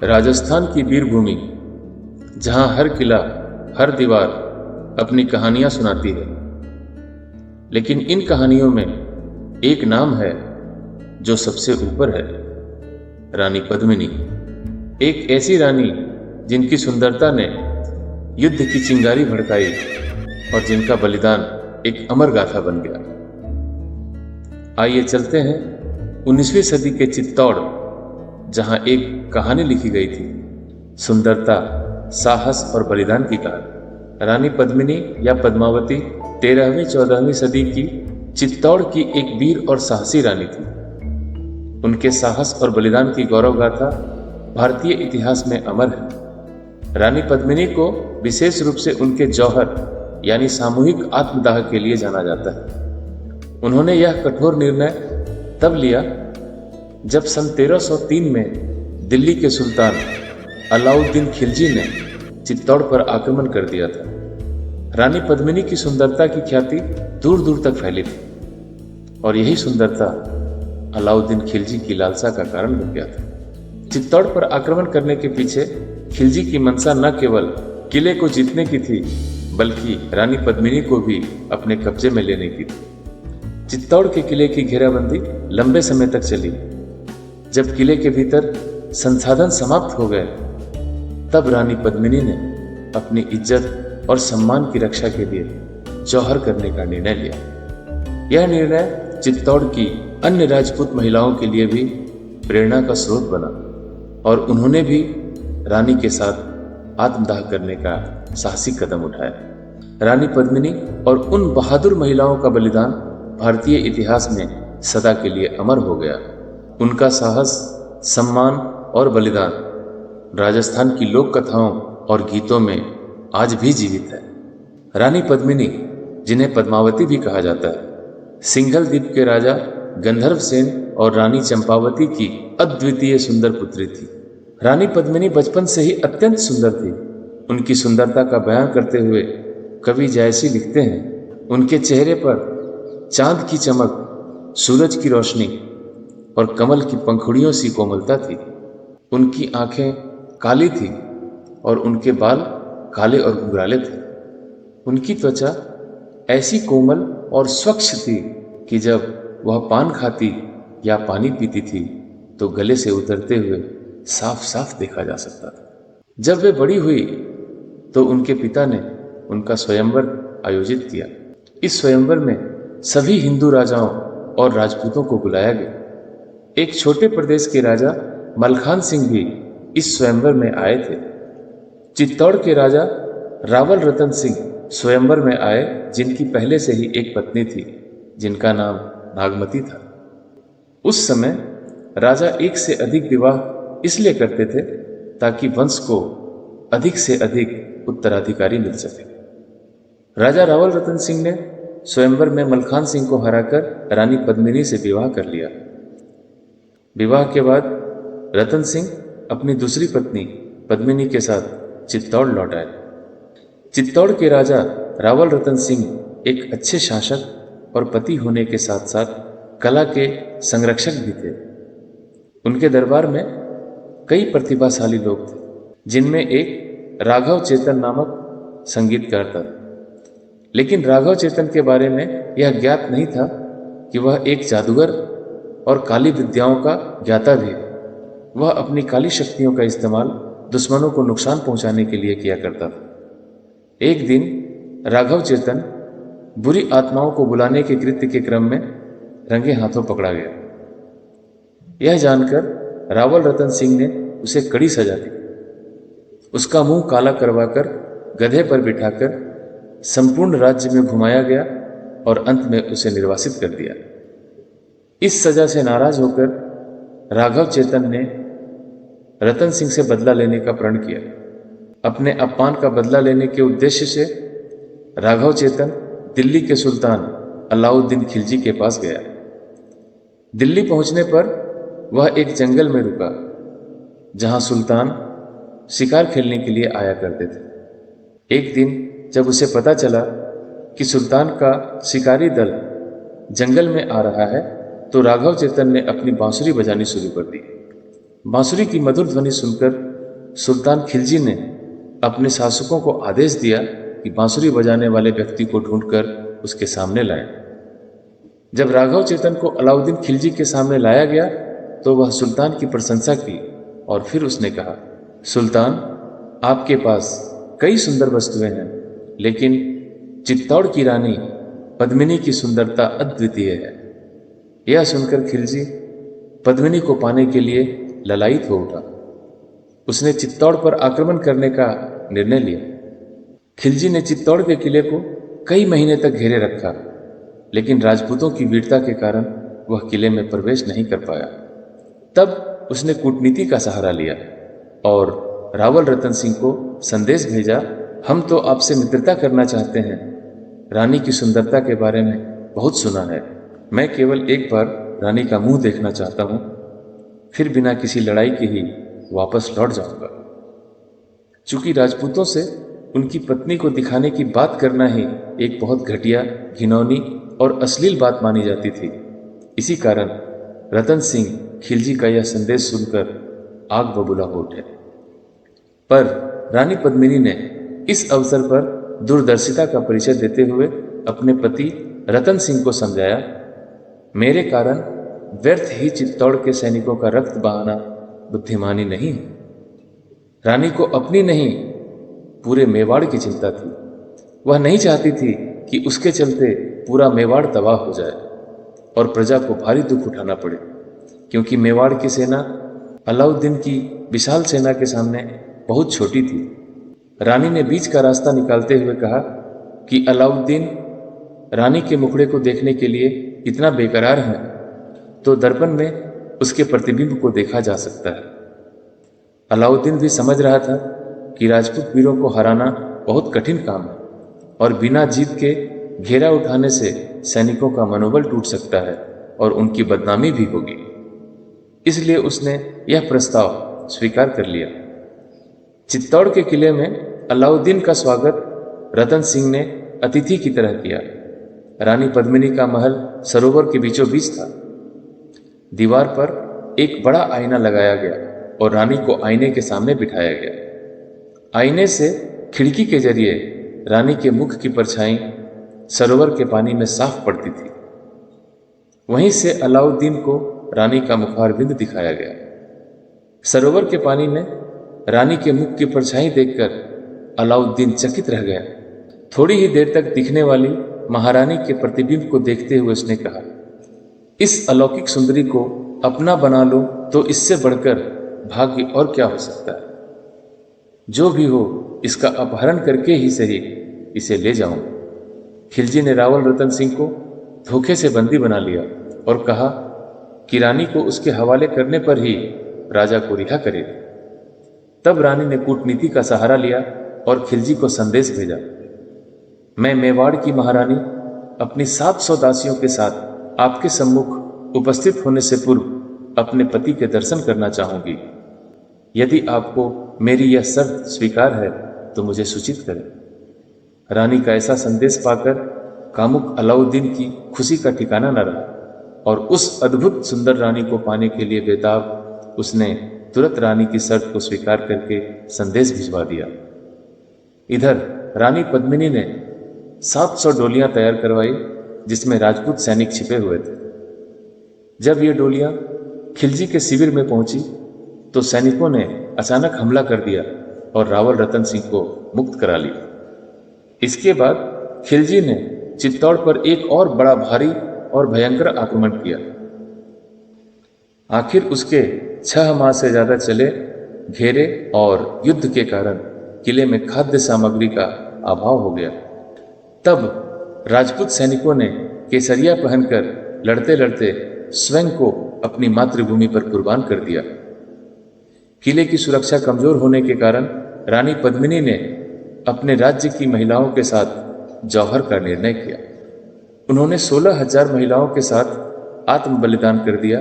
राजस्थान की वीरभूमि, जहां हर किला, हर दीवार अपनी कहानियां सुनाती है। लेकिन इन कहानियों में एक नाम है जो सबसे ऊपर है, रानी पद्मिनी। एक ऐसी रानी जिनकी सुंदरता ने युद्ध की चिंगारी भड़काई और जिनका बलिदान एक अमर गाथा बन गया। आइए चलते हैं 19वीं सदी के चित्तौड़, जहां एक कहानी लिखी गई थी, सुंदरता, साहस और बलिदान की कहानी। रानी पद्मिनी या पद्मावती 13वीं-14वीं सदी की चित्तौड़ की एक वीर और साहसी रानी थी। उनके साहस और बलिदान की गौरव गाथा भारतीय इतिहास में अमर है। रानी पद्मिनी को विशेष रूप से उनके जौहर यानी सामूहिक आत्मदाह के लिए जाना जाता है। उन्होंने यह कठोर निर्णय तब लिया जब सन 1303 में दिल्ली के सुल्तान अलाउद्दीन खिलजी ने चित्तौड़ पर आक्रमण कर दिया था। रानी पद्मिनी की सुंदरता की ख्याति दूर दूर तक फैली थी और यही सुंदरता अलाउद्दीन खिलजी की लालसा का कारण बन गया था। चित्तौड़ पर आक्रमण करने के पीछे खिलजी की मंशा न केवल किले को जीतने की थी, बल्कि रानी पद्मिनी को भी अपने कब्जे में लेने की थी। चित्तौड़ के किले की घेराबंदी लंबे समय तक चली। जब किले के भीतर संसाधन समाप्त हो गए, तब रानी पद्मिनी ने अपनी इज्जत और सम्मान की रक्षा के लिए जौहर करने का निर्णय लिया। यह निर्णय चित्तौड़ की अन्य राजपूत महिलाओं के लिए भी प्रेरणा का स्रोत बना और उन्होंने भी रानी के साथ आत्मदाह करने का साहसिक कदम उठाया। रानी पद्मिनी और उन बहादुर महिलाओं का बलिदान भारतीय इतिहास में सदा के लिए अमर हो गया। उनका साहस, सम्मान और बलिदान राजस्थान की लोक कथाओं और गीतों में आज भी जीवित है। रानी पद्मिनी, जिन्हें पद्मावती भी कहा जाता है, सिंघल द्वीप के राजा गंधर्व सेन और रानी चंपावती की अद्वितीय सुंदर पुत्री थी। रानी पद्मिनी बचपन से ही अत्यंत सुंदर थी। उनकी सुंदरता का बयान करते हुए कवि जायसी लिखते हैं, उनके चेहरे पर चांद की चमक, सूरज की रोशनी और कमल की पंखुड़ियों सी कोमलता थी। उनकी आंखें काली थी और उनके बाल काले और घुंघराले थे। उनकी त्वचा ऐसी कोमल और स्वच्छ थी कि जब वह पान खाती या पानी पीती थी तो गले से उतरते हुए साफ साफ देखा जा सकता था। जब वे बड़ी हुई तो उनके पिता ने उनका स्वयंवर आयोजित किया। इस स्वयंवर में सभी हिंदू राजाओं और राजपूतों को बुलाया गया। एक छोटे प्रदेश के राजा मलखान सिंह भी इस स्वयंवर में आए थे। चित्तौड़ के राजा रावल रतन सिंह स्वयंवर में आए, जिनकी पहले से ही एक पत्नी थी जिनका नाम नागमती था। उस समय राजा एक से अधिक विवाह इसलिए करते थे ताकि वंश को अधिक से अधिक उत्तराधिकारी मिल सके। राजा रावल रतन सिंह ने स्वयंवर में मलखान सिंह को हराकर रानी पद्मिनी से विवाह कर लिया। विवाह के बाद रतन सिंह अपनी दूसरी पत्नी पद्मिनी के साथ चित्तौड़ लौट आए। चित्तौड़ के राजा रावल रतन सिंह एक अच्छे शासक और पति होने के साथ साथ कला के संरक्षक भी थे। उनके दरबार में कई प्रतिभाशाली लोग थे, जिनमें एक राघव चेतन नामक संगीतकार था। लेकिन राघव चेतन के बारे में यह ज्ञात नहीं था कि वह एक जादूगर और काली विद्याओं का ज्ञाता भी है। वह अपनी काली शक्तियों का इस्तेमाल दुश्मनों को नुकसान पहुंचाने के लिए किया करता था। एक दिन राघव चेतन बुरी आत्माओं को बुलाने के कृत्य के क्रम में रंगे हाथों पकड़ा गया। यह जानकर रावल रतन सिंह ने उसे कड़ी सजा दी। उसका मुंह काला करवाकर गधे पर बिठाकर संपूर्ण राज्य में घुमाया गया और अंत में उसे निर्वासित कर दिया। इस सजा से नाराज होकर राघव चेतन ने रतन सिंह से बदला लेने का प्रण किया। अपने अपमान का बदला लेने के उद्देश्य से राघव चेतन दिल्ली के सुल्तान अलाउद्दीन खिलजी के पास गया। दिल्ली पहुंचने पर वह एक जंगल में रुका, जहां सुल्तान शिकार खेलने के लिए आया करते थे। एक दिन जब उसे पता चला कि सुल्तान का शिकारी दल जंगल में आ रहा है, तो राघव चेतन ने अपनी बांसुरी बजानी शुरू कर दी। बांसुरी की मधुर ध्वनि सुनकर सुल्तान खिलजी ने अपने शासकों को आदेश दिया कि बांसुरी बजाने वाले व्यक्ति को ढूंढकर उसके सामने लाएं। जब राघव चेतन को अलाउद्दीन खिलजी के सामने लाया गया तो वह सुल्तान की प्रशंसा की और फिर उसने कहा, सुल्तान, आपके पास कई सुंदर वस्तुएं हैं, लेकिन चित्तौड़ की रानी पद्मिनी की सुंदरता अद्वितीय है। यह सुनकर खिलजी पद्मिनी को पाने के लिए ललायित हो उठा। उसने चित्तौड़ पर आक्रमण करने का निर्णय लिया। खिलजी ने चित्तौड़ के किले को कई महीने तक घेरे रखा, लेकिन राजपूतों की वीरता के कारण वह किले में प्रवेश नहीं कर पाया। तब उसने कूटनीति का सहारा लिया और रावल रतन सिंह को संदेश भेजा, हम तो आपसे मित्रता करना चाहते हैं। रानी की सुंदरता के बारे में बहुत सुना है। मैं केवल एक बार रानी का मुंह देखना चाहता हूं, फिर बिना किसी लड़ाई के ही वापस लौट जाऊंगा। चूंकि राजपूतों से उनकी पत्नी को दिखाने की बात करना ही एक बहुत घटिया, घिनौनी और अश्लील बात मानी जाती थी, इसी कारण रतन सिंह खिलजी का यह संदेश सुनकर आग बबूला हो उठे। पर रानी पद्मिनी ने इस अवसर पर दूरदर्शिता का परिचय देते हुए अपने पति रतन सिंह को समझाया, मेरे कारण व्यर्थ ही चित्तौड़ के सैनिकों का रक्त बहाना बुद्धिमानी नहीं है। रानी को अपनी नहीं, पूरे मेवाड़ की चिंता थी। वह नहीं चाहती थी कि उसके चलते पूरा मेवाड़ तबाह हो जाए और प्रजा को भारी दुख उठाना पड़े, क्योंकि मेवाड़ की सेना अलाउद्दीन की विशाल सेना के सामने बहुत छोटी थी। रानी ने बीच का रास्ता निकालते हुए कहा कि अलाउद्दीन रानी के मुखड़े को देखने के लिए इतना बेकरार है तो दर्पण में उसके प्रतिबिंब को देखा जा सकता है। अलाउद्दीन भी समझ रहा था कि राजपूत वीरों को हराना बहुत कठिन काम है और बिना जीत के घेरा उठाने से सैनिकों का मनोबल टूट सकता है और उनकी बदनामी भी होगी। इसलिए उसने यह प्रस्ताव स्वीकार कर लिया। चित्तौड़ के किले में अलाउद्दीन का स्वागत रतन सिंह ने अतिथि की तरह किया। रानी पद्मिनी का महल सरोवर के बीचों बीच था। दीवार पर एक बड़ा आईना लगाया गया और रानी को आईने के सामने बिठाया गया। आईने से खिड़की के जरिए रानी के मुख की परछाई सरोवर के पानी में साफ पड़ती थी। वहीं से अलाउद्दीन को रानी का मुखारबिंद दिखाया गया। सरोवर के पानी में रानी के मुख की परछाई देखकर अलाउद्दीन चकित रह गया। थोड़ी ही देर तक दिखने वाली महारानी के प्रतिबिंब को देखते हुए उसने कहा, इस अलौकिक सुंदरी को अपना बना लो तो इससे बढ़कर भाग्य और क्या हो सकता है। जो भी हो, इसका अपहरण करके ही सही इसे ले जाऊं। खिलजी ने रावल रतन सिंह को धोखे से बंदी बना लिया और कहा कि रानी को उसके हवाले करने पर ही राजा को रिहा करेगा। तब रानी ने कूटनीति का सहारा लिया और खिलजी को संदेश भेजा, मैं मेवाड़ की महारानी अपनी 700 दासियों के साथ आपके सम्मुख उपस्थित होने से पूर्व अपने पति के दर्शन करना चाहूंगी। यदि आपको मेरी यह शर्त स्वीकार है तो मुझे सूचित करें। रानी का ऐसा संदेश पाकर कामुक अलाउद्दीन की खुशी का ठिकाना न रहा और उस अद्भुत सुंदर रानी को पाने के लिए बेताब उसने तुरंत रानी की शर्त को स्वीकार करके संदेश भिजवा दिया। इधर रानी पद्मिनी ने 700 डोलियां तैयार करवाई जिसमें राजपूत सैनिक छिपे हुए थे। जब ये डोलियां खिलजी के शिविर में पहुंची तो सैनिकों ने अचानक हमला कर दिया और रावल रतन सिंह को मुक्त करा लिया। इसके बाद खिलजी ने चित्तौड़ पर एक और बड़ा भारी और भयंकर आक्रमण किया। आखिर उसके 6 माह से ज्यादा चले घेरे और युद्ध के कारण किले में खाद्य सामग्री का अभाव हो गया। तब राजपूत सैनिकों ने केसरिया पहनकर लड़ते लड़ते स्वयं को अपनी मातृभूमि पर कुर्बान कर दिया। किले की सुरक्षा कमजोर होने के कारण रानी पद्मिनी ने अपने राज्य की महिलाओं के साथ जौहर का निर्णय किया। उन्होंने 16,000 महिलाओं के साथ आत्म बलिदान कर दिया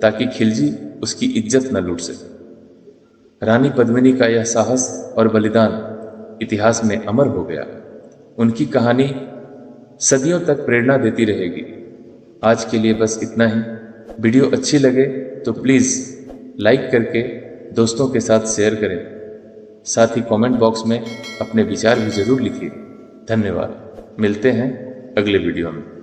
ताकि खिलजी उसकी इज्जत न लूट सके। रानी पद्मिनी का यह साहस और बलिदान इतिहास में अमर हो गया। उनकी कहानी सदियों तक प्रेरणा देती रहेगी। आज के लिए बस इतना ही। वीडियो अच्छी लगे तो प्लीज़ लाइक करके दोस्तों के साथ शेयर करें। साथ ही कमेंट बॉक्स में अपने विचार भी ज़रूर लिखिए। धन्यवाद। मिलते हैं अगले वीडियो में।